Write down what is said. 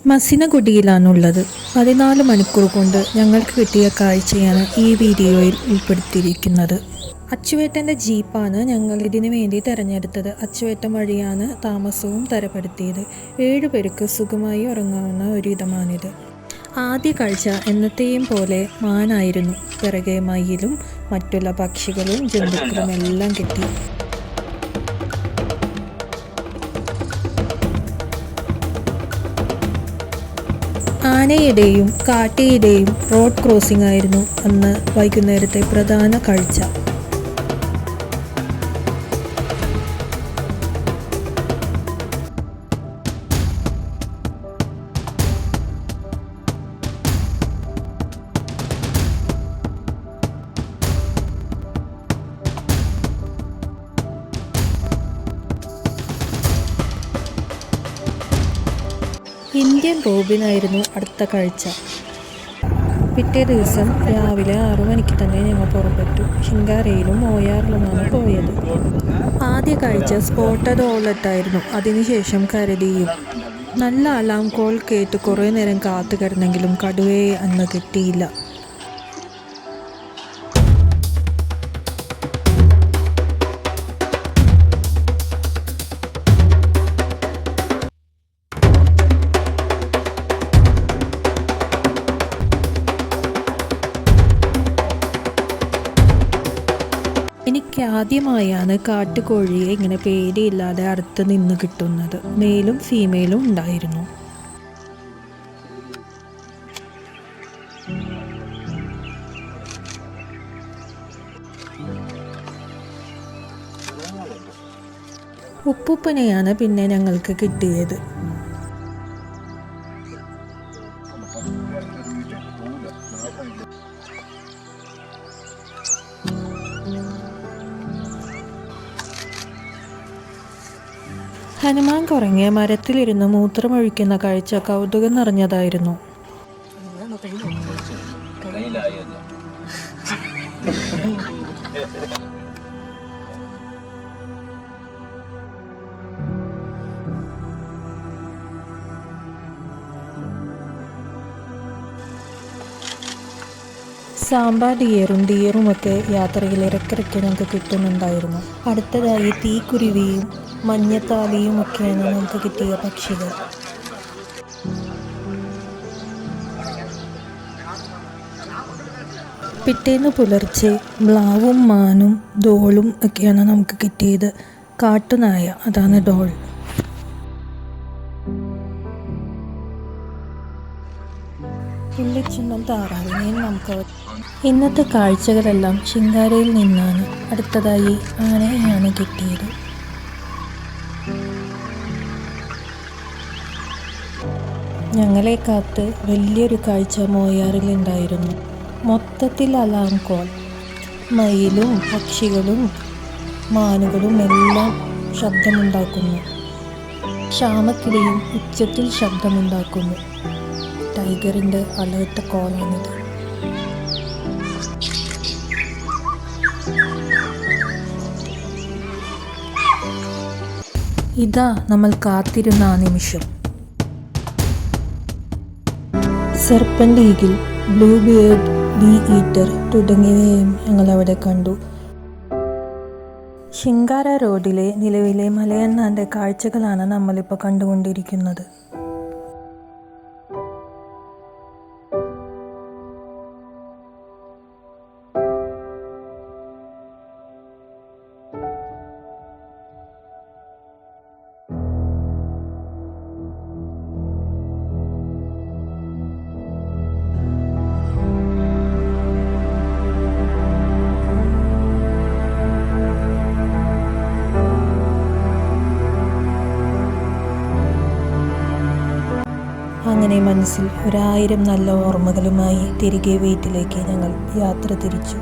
മസിനഗുഡിയിലാണുള്ളത്. 14 മണിക്കൂർ കൊണ്ട് ഞങ്ങൾക്ക് കിട്ടിയ കാഴ്ചയാണ് ഈ വീഡിയോയിൽ ഉൾപ്പെടുത്തിയിരിക്കുന്നത്. അച്ചുവേട്ടൻ്റെ ജീപ്പാണ് ഞങ്ങൾ ഇതിനു വേണ്ടി തിരഞ്ഞെടുത്തത്. അച്ചുവേട്ടൻ വഴിയാണ് താമസവും തരപ്പെടുത്തിയത്. 7 പേർക്ക് സുഖമായി ഉറങ്ങാവുന്ന ഒരിടമാണിത്. ആദ്യ കാഴ്ച എന്നത്തെയും പോലെ മാനായിരുന്നു. പിറകെ മയിലും മറ്റുള്ള പക്ഷികളും ജന്തുക്കളും എല്ലാം കിട്ടി. ആനയുടെയും കാട്ടിയുടെയും റോഡ് ക്രോസിംഗ് ആയിരുന്നു അന്ന് വൈകുന്നേരത്തെ പ്രധാന കാഴ്ച. ഇന്ത്യൻ റോബിനായിരുന്നു അടുത്ത കാഴ്ച. പിറ്റേ ദിവസം രാവിലെ 6 മണിക്ക് തന്നെ ഞങ്ങൾ പുറപ്പെട്ടു. ശിങ്കാരയിലും ഓയാറിലുമാണ് പോയത്. ആദ്യ കാഴ്ച സ്പോട്ടഡ് ഓളട്ടായിരുന്നു. അതിനുശേഷം കരടിയും. നല്ല അലാം കോൾ കേട്ട് കുറേ നേരം കാത്തു കിടന്നെങ്കിലും കടുവയെ അന്ന് കിട്ടിയില്ല. എനിക്ക് ആദ്യമായാണ് കാട്ടുകോഴിയെ ഇങ്ങനെ പേടിയില്ലാതെ അടുത്ത് നിന്ന് കിട്ടുന്നത്. മെയിലും ഫീമെയിലും ഉണ്ടായിരുന്നു. ഉപ്പുപ്പനെയാണ് പിന്നെ ഞങ്ങൾക്ക് കിട്ടിയത്. ഹനുമാൻ കുറങ്ങിയ മരത്തിലിരുന്ന് മൂത്രമൊഴിക്കുന്ന കാഴ്ച കൗതുകം നിറഞ്ഞതായിരുന്നു. സാമ്പാർ ഡിയറുമൊക്കെ യാത്രയിൽ ഇടയ്ക്കിടയ്ക്ക് ഞങ്ങൾക്ക് കിട്ടുന്നുണ്ടായിരുന്നു. അടുത്തതായി തീക്കുരുവിയും മഞ്ഞത്താലിയും ഒക്കെയാണ് നമുക്ക് കിട്ടിയ പക്ഷികൾ. പിറ്റേന്ന് പുലർച്ചെ മ്ലാവും മാനും ഡോളും ഒക്കെയാണ് നമുക്ക് കിട്ടിയത്. കാട്ടുനായ, അതാണ് ഡോൾ. പുള്ളിച്ചുണ്ടൻ താറാവിനെയും നമുക്ക്. ഇന്നത്തെ കാഴ്ചകളെല്ലാം ശിങ്കാരയിൽ നിന്നാണ്. അടുത്തതായി ആനയെയാണ് കിട്ടിയത്. ഞങ്ങളെ കാത്ത് വലിയൊരു കാഴ്ച മോയാറിലുണ്ടായിരുന്നു. മൊത്തത്തിൽ അലാം കോൾ. മയിലും പക്ഷികളും മാനുകളും എല്ലാം ശബ്ദമുണ്ടാക്കുന്നു. ക്ഷാമക്കിളിയും ഉച്ചത്തിൽ ശബ്ദമുണ്ടാക്കുന്നു. ടൈഗറിൻ്റെ അലേർട്ട് കോളാണിത്. ഇതാ നമ്മൾ കാത്തിരുന്ന ആ നിമിഷം. Serpent eagle, blue beard, bee eater തുടങ്ങിയവയും ഞങ്ങളവിടെ കണ്ടു. ശിങ്കാര റോഡിലെ നിലവിലെ മലയണ്ണാൻ്റെ കാഴ്ചകളാണ് നമ്മളിപ്പോൾ കണ്ടുകൊണ്ടിരിക്കുന്നത്. അങ്ങനെ മനസ്സിൽ 1000 നല്ല ഓർമ്മകളുമായി തിരികെ വീട്ടിലേക്ക് ഞങ്ങൾ യാത്ര തിരിച്ചു.